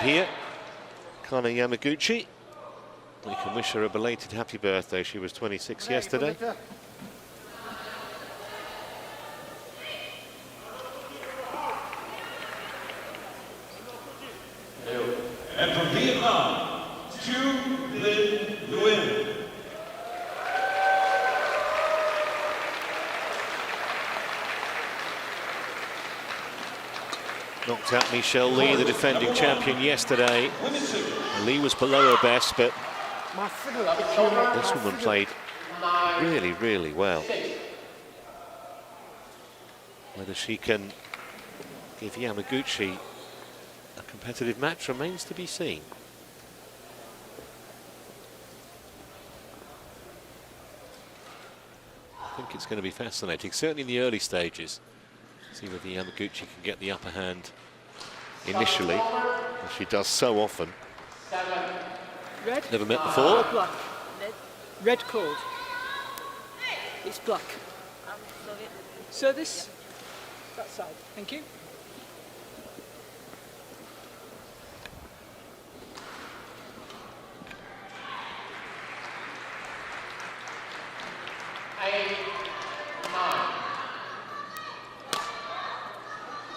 Here, Akane Yamaguchi. We can wish her a belated happy birthday. She was 26 yesterday. And from Vietnam, Thuy Linh Nguyen. Knocked out Michelle Lee, the defending champion, yesterday. Lee was below her best, but this woman played really, really well. Whether she can give Yamaguchi a competitive match remains to be seen. I think it's going to be fascinating, certainly in the early stages. See whether Yamaguchi can get the upper hand initially, as she does so often. Red? Never met before. Black. Red called. It's black. So this, that side. Thank you.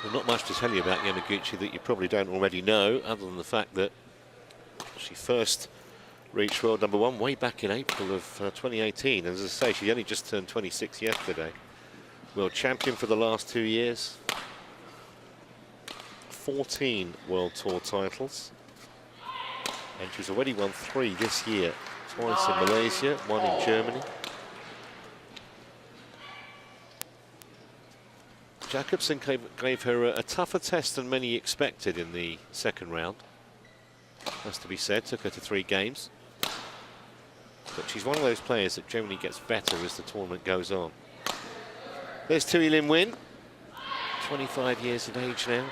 Well, not much to tell you about Yamaguchi that you probably don't already know, other than the fact that she first reached world #1 way back in April of 2018. And as I say, she only just turned 26 yesterday. World champion for the last 2 years. 14 World Tour titles. And she's already won 3 this year. Twice in Malaysia, 1 in Germany. Jacobsen gave her a tougher test than many expected in the second round. Has to be said, took her to 3 games. But she's one of those players that generally gets better as the tournament goes on. There's Thuy Linh Nguyen, 25 years of age now.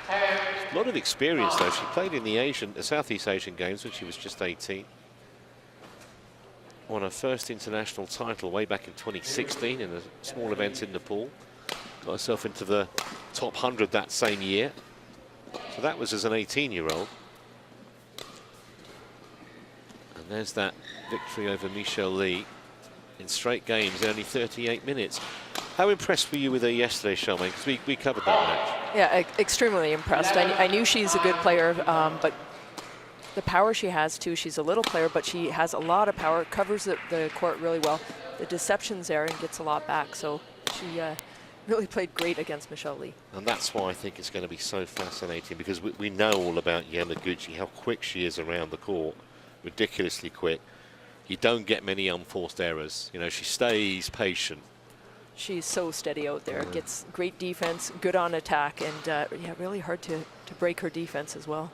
A lot of experience though. She played in the Southeast Asian Games when she was just 18. Won her first international title way back in 2016 in a small event in Nepal. Got herself into the top 100 that same year. So that was as an 18-year-old. And there's that victory over Michelle Lee in straight games in only 38 minutes. How impressed were you with her yesterday, Charmaine? Because we covered that match. Yeah, extremely impressed. I knew she's a good player, but the power she has too, she's a little player, but she has a lot of power, covers the court really well. The deception's there and gets a lot back, so she really played great against Michelle Lee. And that's why I think it's going to be so fascinating, because we know all about Yamaguchi, how quick she is around the court, ridiculously quick. You don't get many unforced errors. You know, she stays patient. She's so steady out there, gets great defense, good on attack, and yeah, really hard to break her defense as well.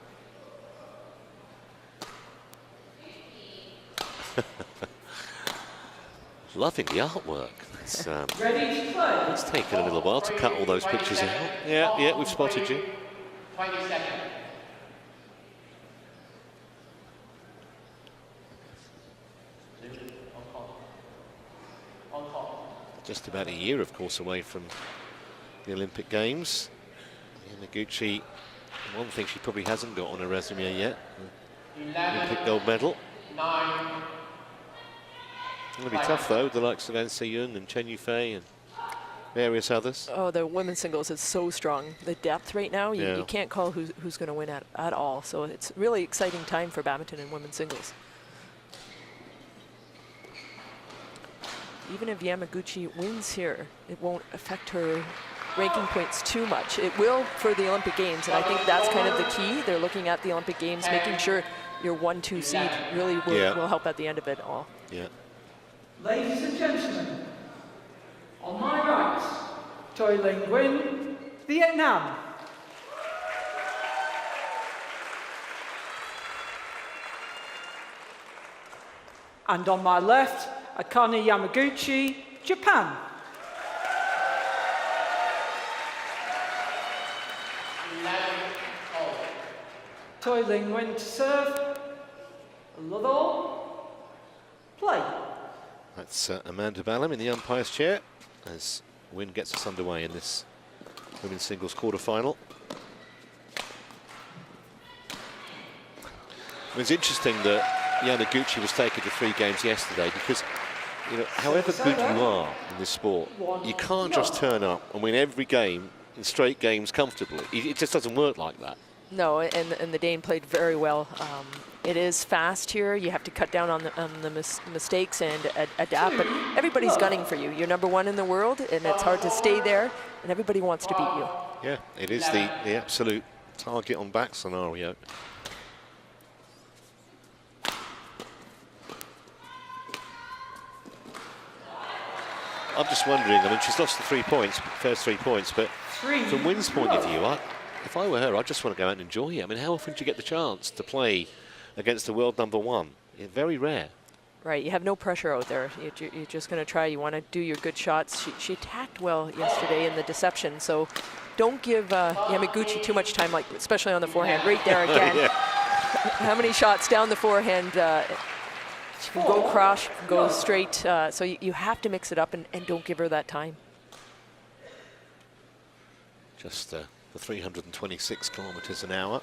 Loving the artwork. It's taken a little while to cut all those pictures out. Yeah, we've spotted you. 20 seconds. Just about a year, of course, away from the Olympic Games. Yamaguchi, one thing she probably hasn't got on her resume yet, the Olympic gold medal. 9. It's going to be tough, though, the likes of An Se-yoon and Chen Yufei and various others. Oh, the women's singles is so strong. The depth right now, you can't call who's going to win at all. So it's really exciting time for badminton and women's singles. Even if Yamaguchi wins here, it won't affect her ranking points too much. It will for the Olympic Games, and I think that's kind of the key. They're looking at the Olympic Games, making sure your 1-2 seed really will help at the end of it all. Yeah. Ladies and gentlemen, on my right, Thuy Linh Nguyen, Vietnam. And on my left, Akane Yamaguchi, Japan. Thuy Linh Nguyen to serve. Lodol, play. That's Amanda Ballum in the umpire's chair as Nguyen gets us underway in this women's singles quarter-final. It's interesting that Yamaguchi was taken to 3 games yesterday because, you know, however good you are in this sport, you can't just turn up and win every game in straight games comfortably. It just doesn't work like that. No, and the Dane played very well. It is fast here. You have to cut down on the mistakes and adapt, but everybody's gunning for you. You're #1 in the world, and it's hard to stay there, and everybody wants to beat you. Yeah, it is the absolute target on back scenario. I'm just wondering, I mean, she's lost the 3 points, first 3 points, but from Nguyen's point of view, if I were her, I'd just want to go out and enjoy it. I mean, how often do you get the chance to play against the world #1? It's very rare. Right, you have no pressure out there. You're just going to try. You want to do your good shots. She attacked well yesterday in the deception, so don't give Yamaguchi too much time, like especially on the forehand. Right there again. Yeah. How many shots down the forehand? She can go cross, she can go straight. So you have to mix it up and don't give her that time. Just the 326 kilometers an hour.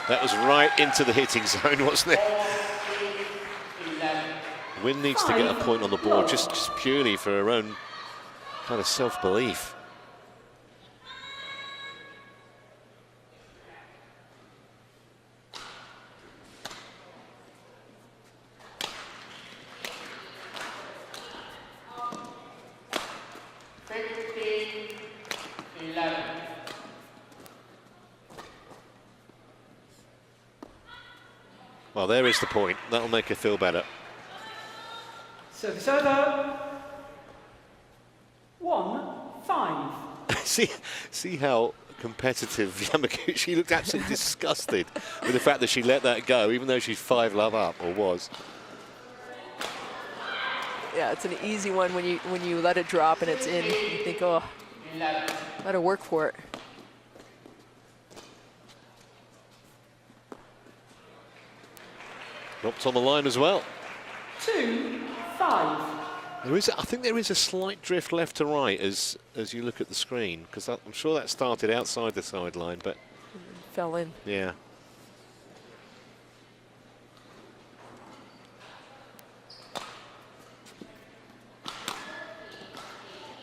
That was right into the hitting zone, wasn't it? Nguyen needs to get a point on the board just purely for her own kind of self-belief. Well, there is the point. That'll make her feel better. Service over. 1-5. see how competitive Yamaguchi looked absolutely disgusted with the fact that she let that go, even though she's 5-love up, or was. Yeah, it's an easy one when you let it drop and it's in. You think, oh, let her work for it. Dropped on the line as well. 2-5. I think there is a slight drift left to right as you look at the screen, because I'm sure that started outside the sideline, but Fell in. yeah.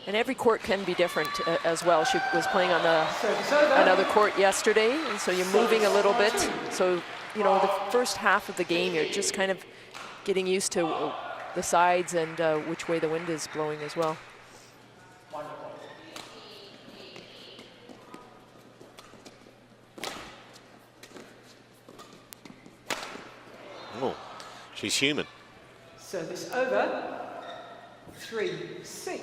And every court can be different as well. She was playing on another court yesterday, and so you're moving a little bit. So, you know, the first half of the game, you're just kind of getting used to the sides and which way the wind is blowing as well. Oh, she's human. Service over. 3-6.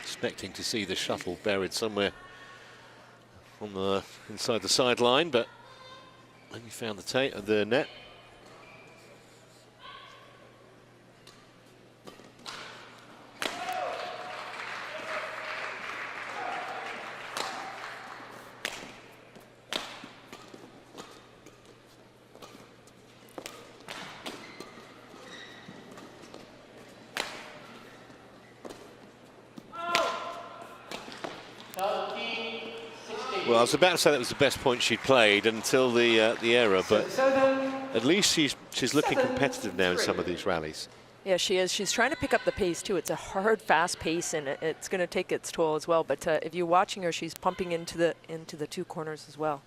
Expecting to see the shuttle buried somewhere on the inside the sideline, but only found the net. Well, I was about to say that was the best point she'd played until the error, but at least she's looking competitive now in some of these rallies. Yeah, she is. She's trying to pick up the pace too. It's a hard, fast pace, and it's going to take its toll as well. But if you're watching her, she's pumping into the two corners as well.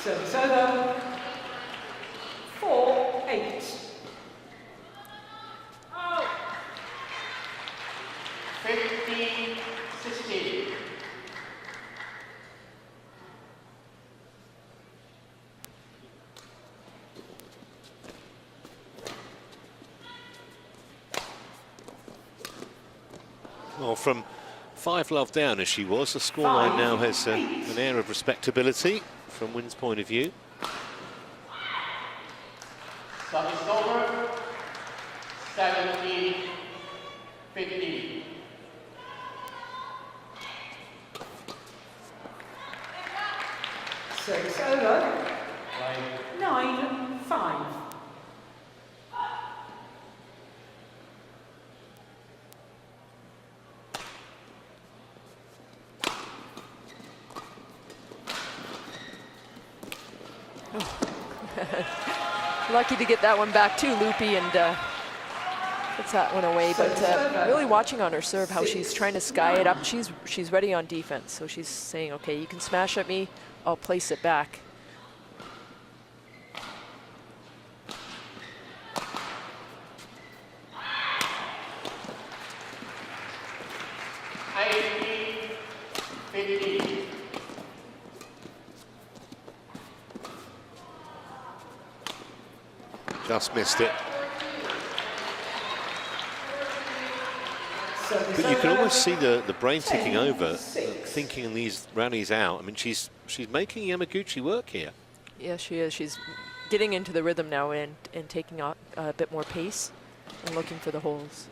Service over. 4-8. 16. Well, from 5-love down as she was, the scoreline now has an air of respectability from Nguyen's point of view. Service over. 17, 15. Service over. 9-5. Lucky to get that one back too, Loopy, and puts that one away. But really watching on her serve how she's trying to sky it up. She's ready on defense, so she's saying, okay, you can smash at me, I'll place it back. Just missed it. But you can almost see the brain ticking over, thinking these rallies out. I mean, she's making Yamaguchi work here. Yeah, she is. She's getting into the rhythm now and taking a bit more pace and looking for the holes.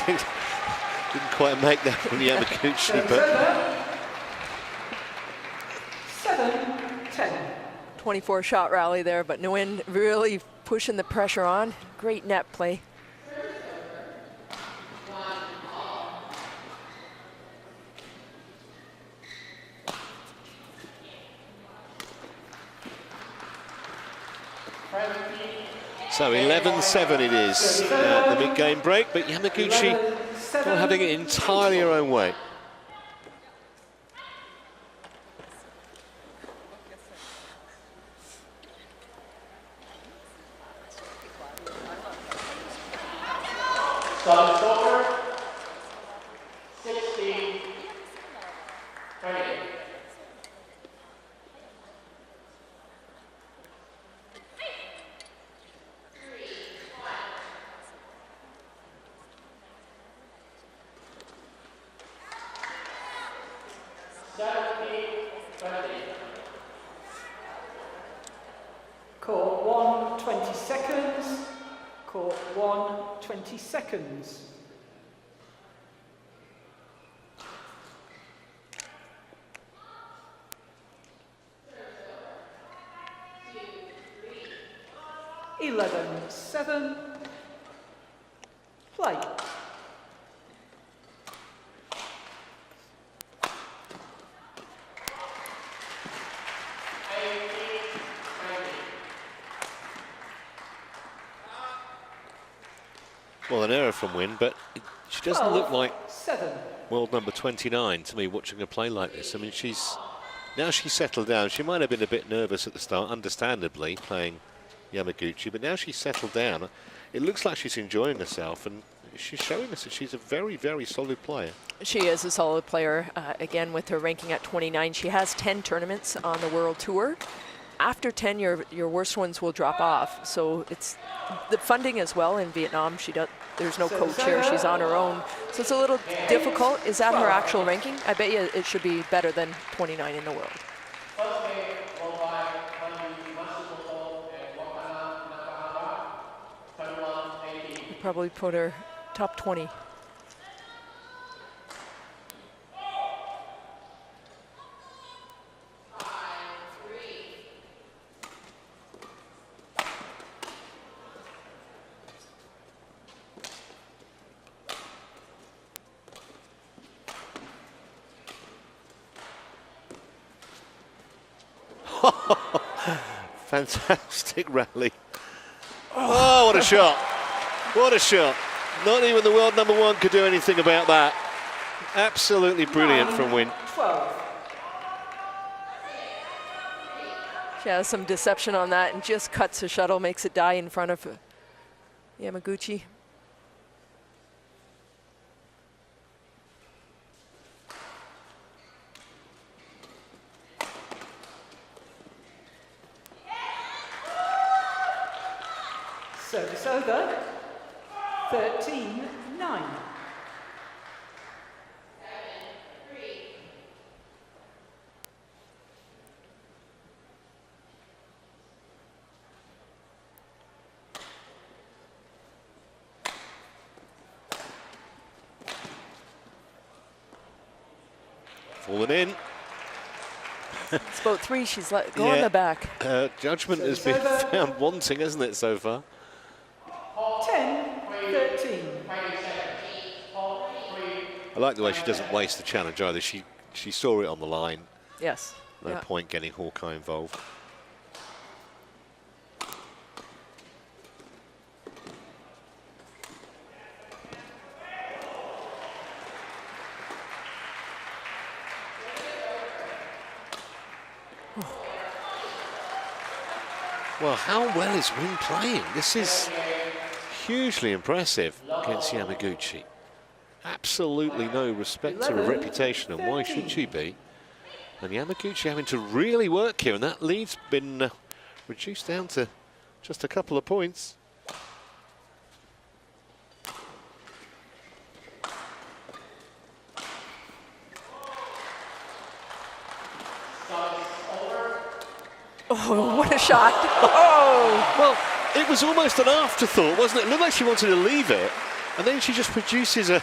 Didn't quite make that from Yamaguchi, but 7-10. 24-shot rally there, but Nguyen really pushing the pressure on. Great net play. so 11-7 it is at the mid-game break, but Yamaguchi not having it entirely her own way. Service over. 16, 20. Court 1, 20 seconds. Court 1, 20 seconds. Eleven, 7. Play. Well, an error from Nguyen, but she doesn't look like 7. world number 29 to me watching her play like this. I mean, now she's settled down. She might have been a bit nervous at the start, understandably, playing Yamaguchi, but now she's settled down. It looks like she's enjoying herself, and she's showing us that she's a very, very solid player. She is a solid player. Again, with her ranking at 29, she has 10 tournaments on the World Tour. After 10, your worst ones will drop off. So it's the funding as well in Vietnam. There's no coach here. She's on her own. So it's a little difficult. Is that her actual ranking? I bet you it should be better than 29 in the world. Probably put her top 20. Fantastic rally. Oh, what a shot. What a shot. Not even the world number one could do anything about that. Absolutely brilliant from Nguyen. 12. She has some deception on that and just cuts the shuttle, makes it die in front of Yamaguchi. Service over. 13-9. Fallen in. It's about 3. She's let go on the back. Judgment has been found wanting, hasn't it, so far? 10-13. I like the way she doesn't waste the challenge either. She saw it on the line. Yes. No point getting Hawkeye involved. Well, how well is Nguyen playing? This is hugely impressive against Yamaguchi. Absolutely no respect to her reputation, and why should she be? And Yamaguchi having to really work here, and that lead's been reduced down to just a couple of points. Oh, what a shot. Oh! Well, it was almost an afterthought, wasn't it? It looked like she wanted to leave it, and then she just produces a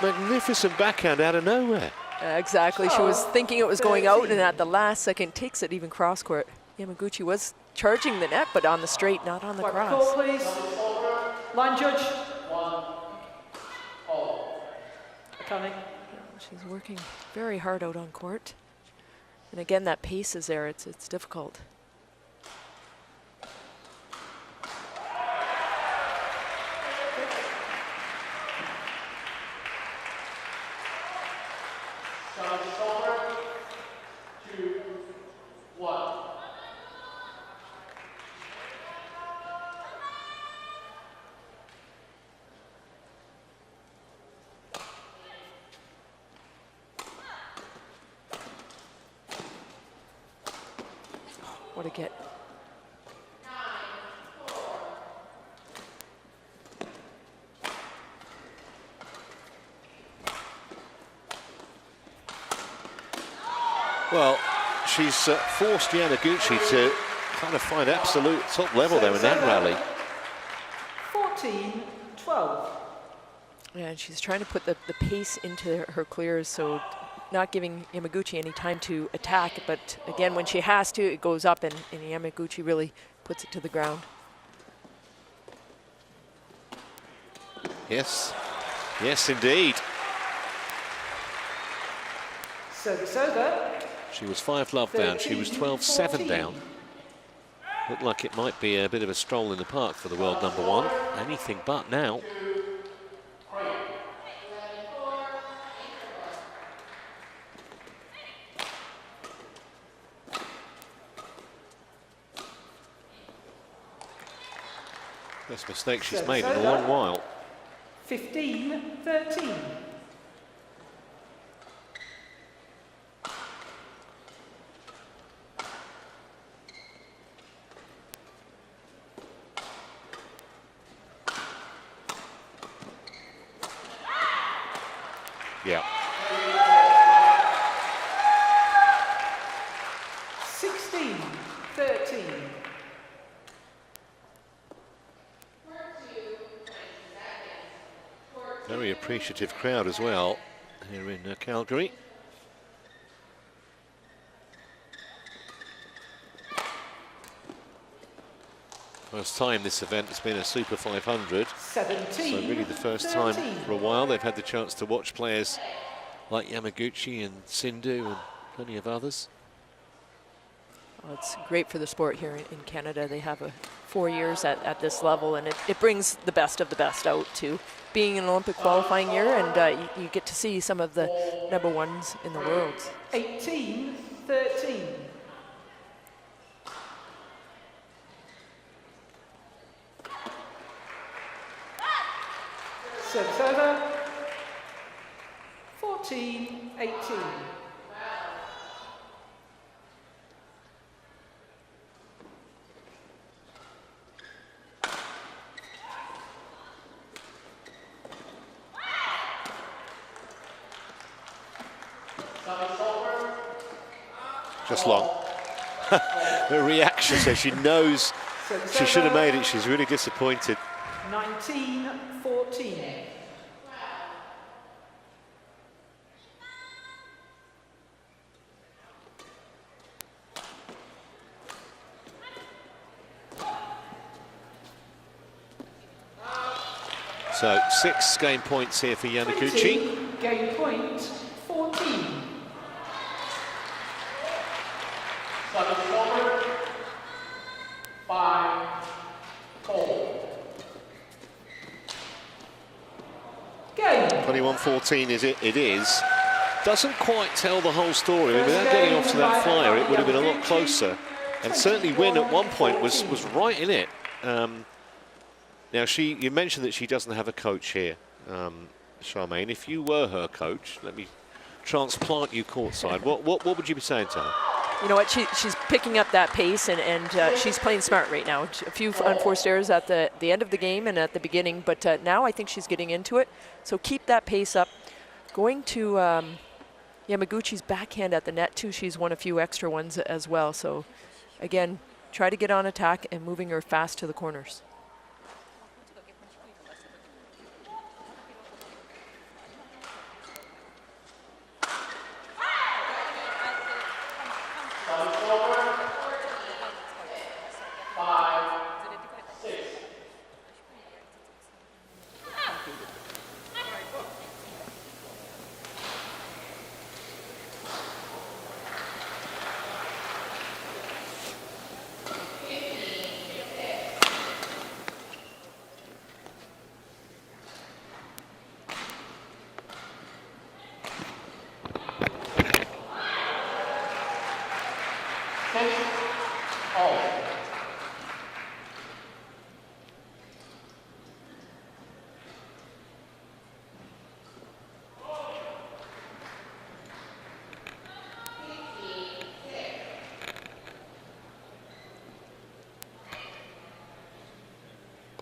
magnificent backhand out of nowhere. Exactly. She was thinking it was going out, and at the last second takes it even cross court. Yamaguchi was charging the net, but on the straight, not on the White cross. call, please. Line judge. Akane. She's working very hard out on court. And again, that pace is there. It's difficult. What a get. Well, she's forced Yamaguchi to kind of find absolute top level there in that rally. 14-12. Yeah, and she's trying to put the pace into her clears, so not giving Yamaguchi any time to attack, but again, when she has to, it goes up, and Yamaguchi really puts it to the ground. Yes, yes indeed. Service over. She was 5-love down, she was 12-7 down. Looked like it might be a bit of a stroll in the park for the world number one. Anything but now. Best mistake she's made in a long while. 15-13. Yeah. 16-13. Very appreciative crowd as well here in Calgary. First time this event has been a Super 500. 17. So really the first time for a while they've had the chance to watch players like Yamaguchi and Sindhu and plenty of others. Well, it's great for the sport here in Canada. They have 4 years at this level, and it brings the best of the best out to being an Olympic qualifying year, and you get to see some of the #1s in the world. 18-13. Service over. 14-18. Just long. Her reaction says she knows she should have made it. She's really disappointed. 19-14. So 6 game points here for Yamaguchi. Game point 14. Service over. 5-4. Game. 21-14 is it is. Doesn't quite tell the whole story. I mean, without getting off to that flyer, it would have been a lot closer. And certainly Nguyen at one point was right in it. Now, you mentioned that she doesn't have a coach here, Charmaine. If you were her coach, let me transplant you courtside. What would you be saying to her? You know what, she's picking up that pace, and she's playing smart right now. A few unforced errors at the end of the game and at the beginning, but now I think she's getting into it. So keep that pace up. Going to Yamaguchi's backhand at the net, too. She's won a few extra ones as well. So, again, try to get on attack and moving her fast to the corners.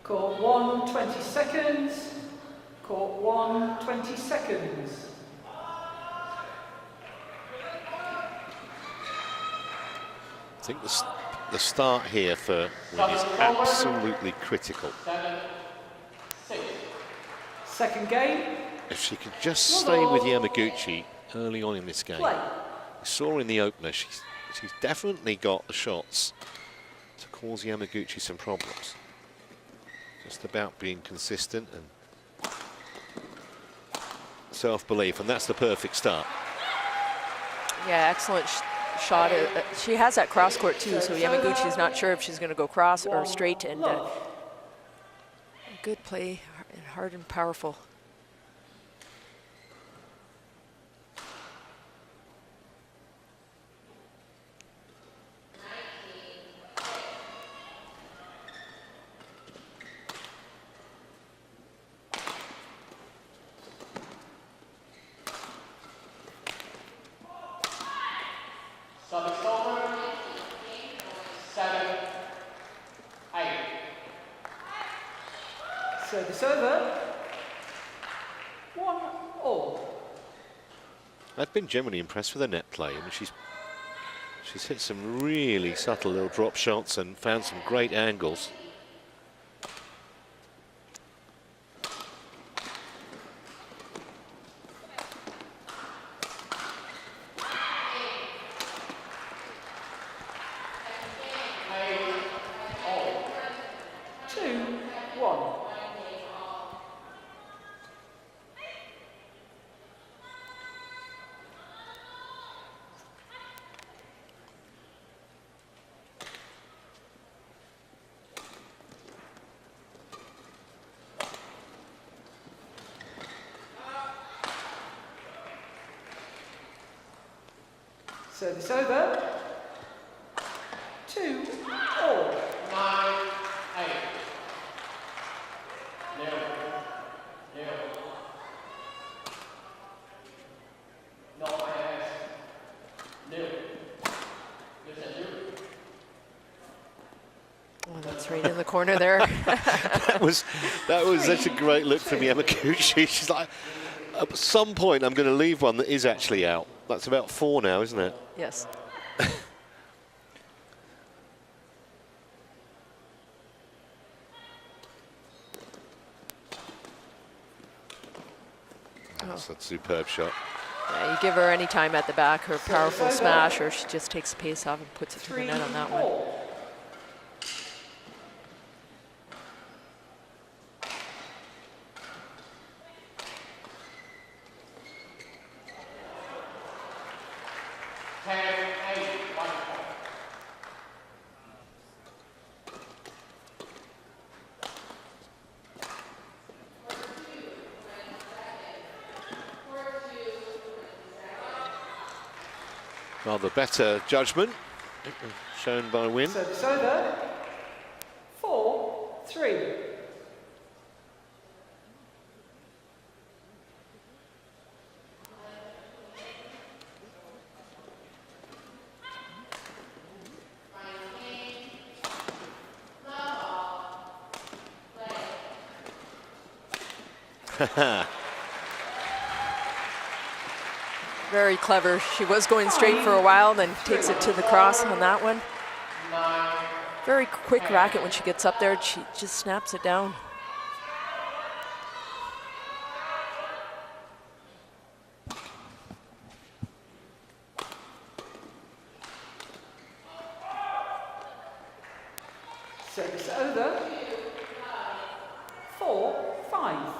Court 1, 20 seconds. Court 1, 20 seconds. I think the start here for Nguyen is absolutely critical. 7-6. Second game. If she could just stay with Yamaguchi early on in this game. Play. We saw her in the opener, she's definitely got the shots to cause Yamaguchi some problems. Just about being consistent and self-belief, and that's the perfect start. Yeah, excellent shot. She has that cross court too, so Yamaguchi's not sure if she's going to go cross or straight, and good play, hard and powerful. Service over. 7-8. Service over. 1-all. I've been generally impressed with her net play. I mean, she's hit some really subtle little drop shots and found some great angles. Service over. 2-4. 9-8. Nil. Nil. Not IS. Nil. Good set, nil. Oh, that's right in the corner there. That was such a great look from Yamaguchi. She's like, at some point I'm going to leave one that is actually out. That's about 4 now, isn't it? Yes. That's a superb shot. Yeah, you give her any time at the back, her powerful smash, or she just takes the pace off and puts it to the net on that one. 3-4. Rather better judgment shown by Nguyen. Service over. 4-3. Very clever. She was going straight for a while, then takes it to the cross on that one. Very quick racket when she gets up there. She just snaps it down. Service over. 4-5.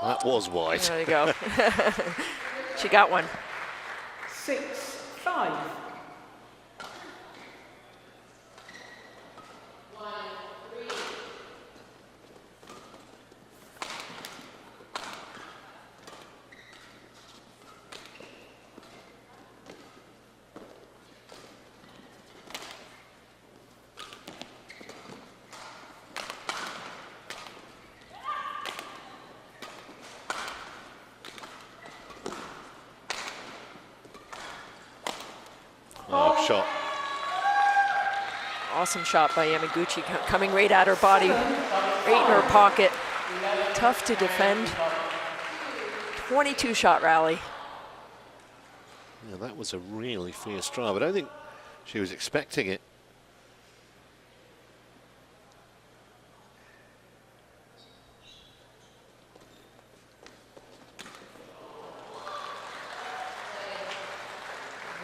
That was wide. There you go. She got one. 6-5. Oh, shot. Awesome shot by Yamaguchi, coming right at her body, right in her pocket. Tough to defend. 22 shot rally. Yeah, that was a really fierce drive. I don't think she was expecting it.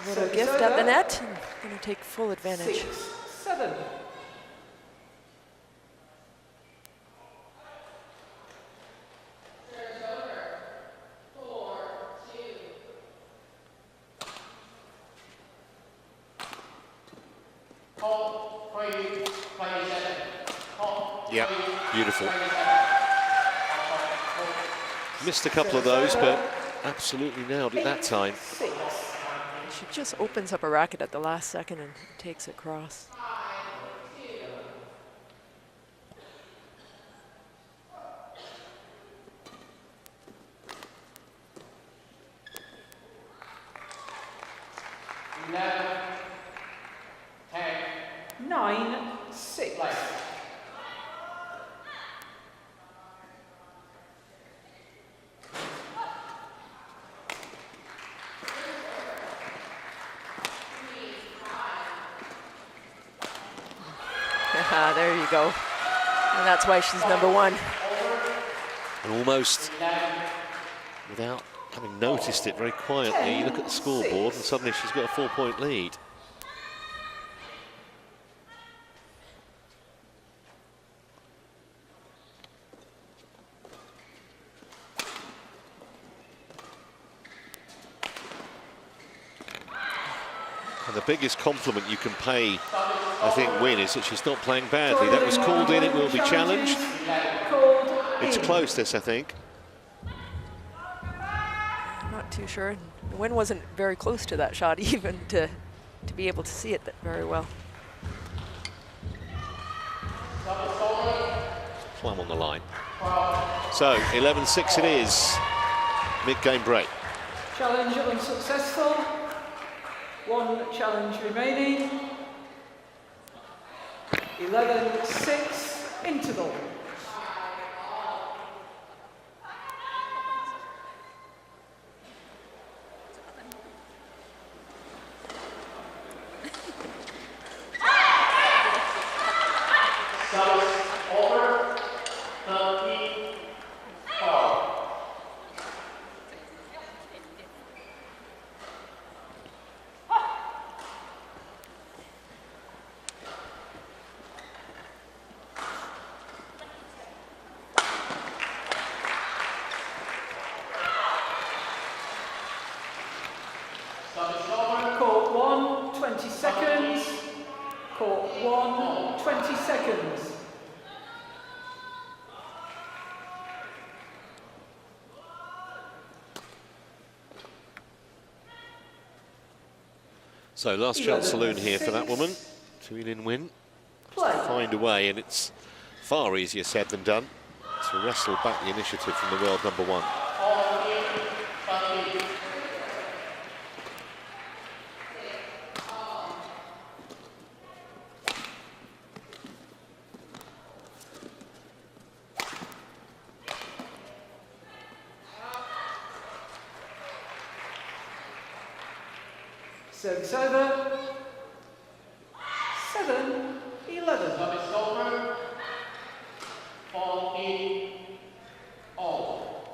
A little gift at the net, and going to take full advantage. 6-7. Yeah, beautiful. Missed a couple of those, but absolutely nailed it that time. 6. She just opens up a racket at the last second and takes it across. Nine, 6. There you go. And that's why she's #1. And almost without having noticed it very quietly, you look at the scoreboard and suddenly she's got a 4-point lead. And the biggest compliment you can pay, I think, Nguyen, is that she's not playing badly. That was called in, it will be challenged. It's close, this, I think. I'm not too sure. Nguyen wasn't very close to that shot even to be able to see it very well. Plum on the line. So, 11-6 it is. Mid-game break. Challenge unsuccessful. One challenge remaining. 11-6 interval. Court 1, 20 seconds. Court 1, 20 seconds. So, last chance saloon here for that woman. Thuy Linh Nguyen. To find a way, and it's far easier said than done to wrestle back the initiative from the world number one. Service over. 7-11. Service over. 14 all.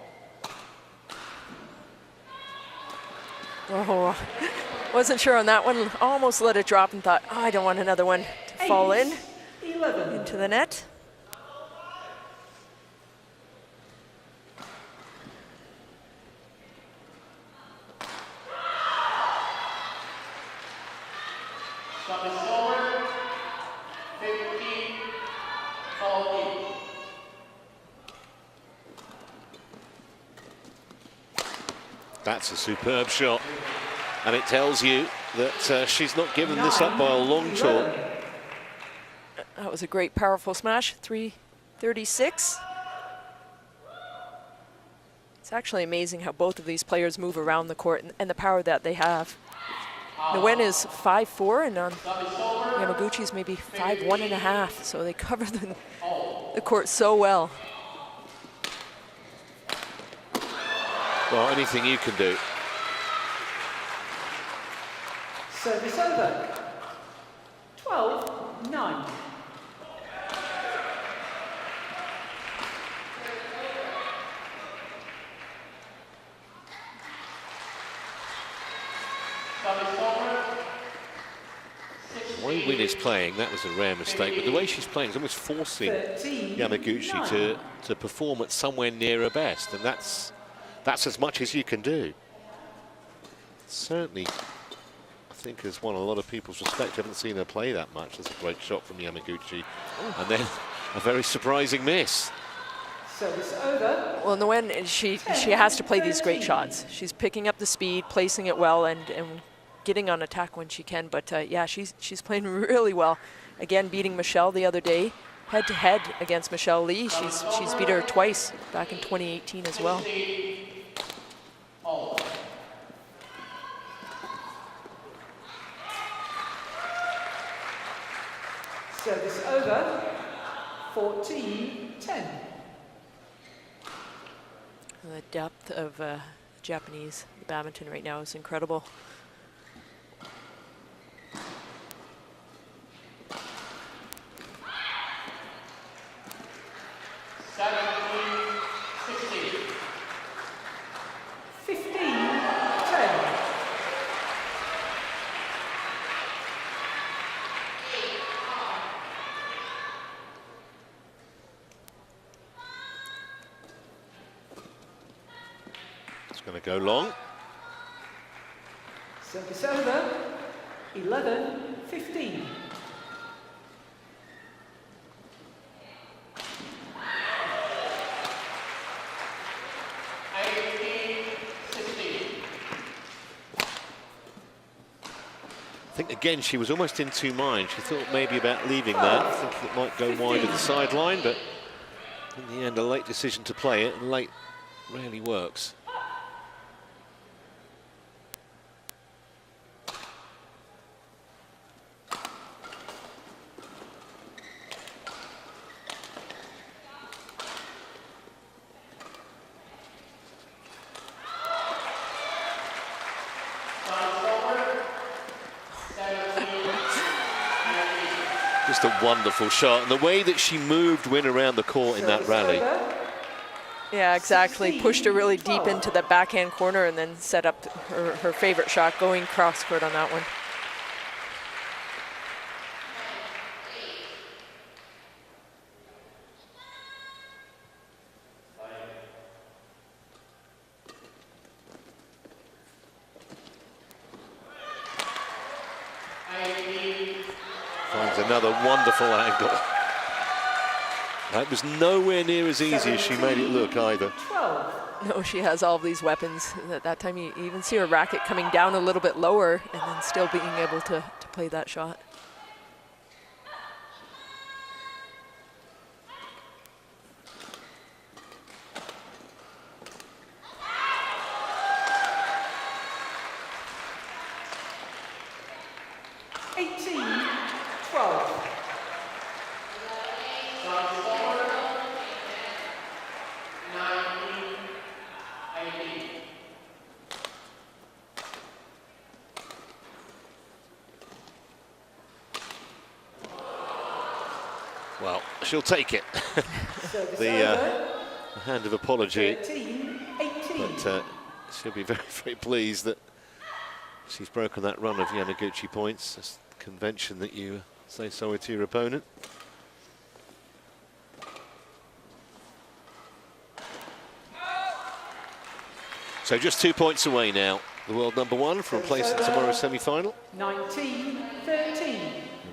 Oh, wasn't sure on that one. Almost let it drop and thought, oh, I don't want another one to fall in 11. into the net. Service over. 15 14. That's a superb shot, and it tells you that she's not given this up by a long chalk. That was a great, powerful smash. 336. It's actually amazing how both of these players move around the court and the power that they have. Nguyen is 5'4", and Yamaguchi's maybe 5'1.5", so they cover the court so well. Well, anything you can do. Service over. 12-9. The way Nguyen is playing, that was a rare mistake, but the way she's playing is almost forcing Yamaguchi to perform at somewhere near her best, and that's as much as you can do. Certainly, I think has won a lot of people's respect. I haven't seen her play that much. That's a great shot from Yamaguchi. And then a very surprising miss. Service over. Well, Nguyen, she has to play these great shots. She's picking up the speed, placing it well, and getting on attack when she can. But yeah, she's playing really well. Again, beating Michelle the other day, head-to-head against Michelle Lee. She's beat her twice back in 2018 as well. Service over. 14-10. The depth of Japanese badminton right now is incredible. go long. Service over, 11-15. I think again she was almost in two minds. She thought maybe about leaving that, thinking it might go wide of the sideline, but in the end a late decision to play it, and late rarely works. Just a wonderful shot, and the way that she moved Nguyen around the court in that rally. Yeah, exactly. Pushed her really deep into the backhand corner and then set up her favorite shot, going cross court on that one. Finds another wonderful angle. That was nowhere near as easy as she made it look either. No, she has all of these weapons. At that time, you even see her racket coming down a little bit lower and then still being able to play that shot. Well, she'll take it. the hand of apology. 13-18. But she'll be very, very pleased that she's broken that run of Yamaguchi points. It's convention that you say sorry to your opponent. So just 2 points away now. The world #1 from placing tomorrow's semi-final. 19-13.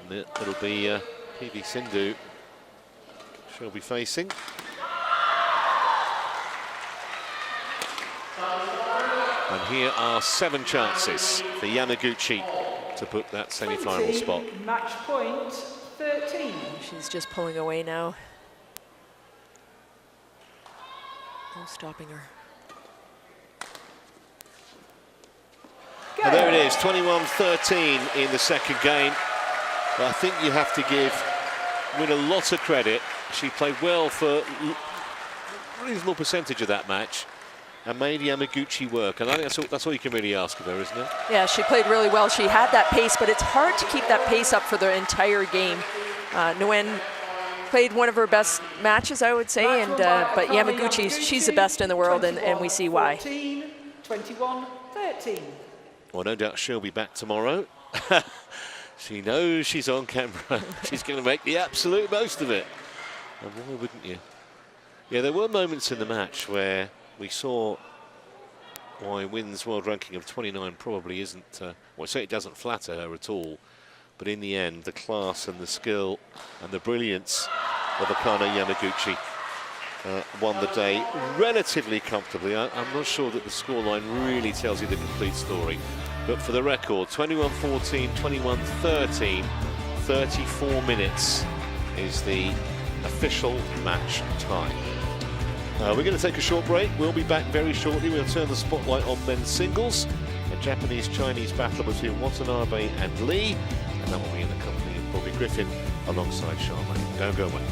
And it'll be PV Sindhu she'll be facing. And here are 7 chances for Yamaguchi to book that semi-final spot. Match point 13. She's just pulling away now. No stopping her. And there it is, 21-13 in the second game. But I think you have to give Nguyen a lot of credit. She played well for a reasonable percentage of that match and made Yamaguchi work. And I think that's all you can really ask of her, isn't it? Yeah, she played really well. She had that pace, but it's hard to keep that pace up for the entire game. Nguyen played one of her best matches, I would say, and but Yamaguchi, she's the best in the world, and we see why. 21-13. Well, no doubt she'll be back tomorrow. She knows she's on camera. She's going to make the absolute most of it. And why wouldn't you? Yeah, there were moments in the match where we saw why Nguyen's world ranking of 29 probably isn't, well, so it doesn't flatter her at all. But in the end, the class and the skill and the brilliance of Akane Yamaguchi won the day relatively comfortably. I'm not sure that the scoreline really tells you the complete story. But for the record, 21-14, 21-13, 34 minutes is the official match time. We're going to take a short break. We'll be back very shortly. We'll turn the spotlight on men's singles, a Japanese-Chinese battle between Watanabe and Lee, and that will be in the company of Bobby Griffin alongside Charmaine. Don't go away.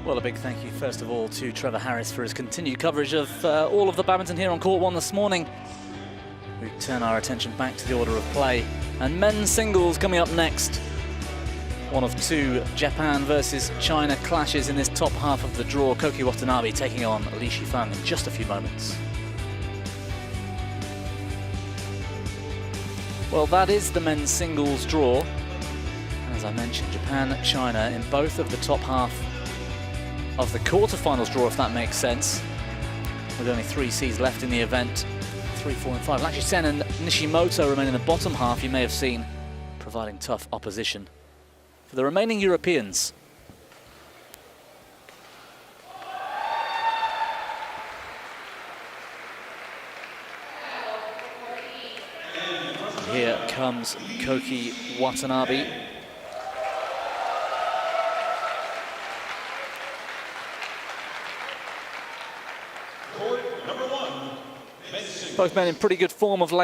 Well, a big thank you, first of all, to Trevor Harris for his continued coverage of all of the badminton here on Court 1 this morning. We turn our attention back to the order of play. And men's singles coming up next. One of two Japan versus China clashes in this top half of the draw. Koki Watanabe taking on Li Shifang in just a few moments. Well, that is the men's singles draw. And as I mentioned, Japan, China in both of the top half of the quarterfinals draw, if that makes sense. With only 3 seeds left in the event. 3, 4 and 5. Actually, Sen and Nishimoto remain in the bottom half, you may have seen, providing tough opposition for the remaining Europeans. Here comes Koki Watanabe. Both men in pretty good form of late.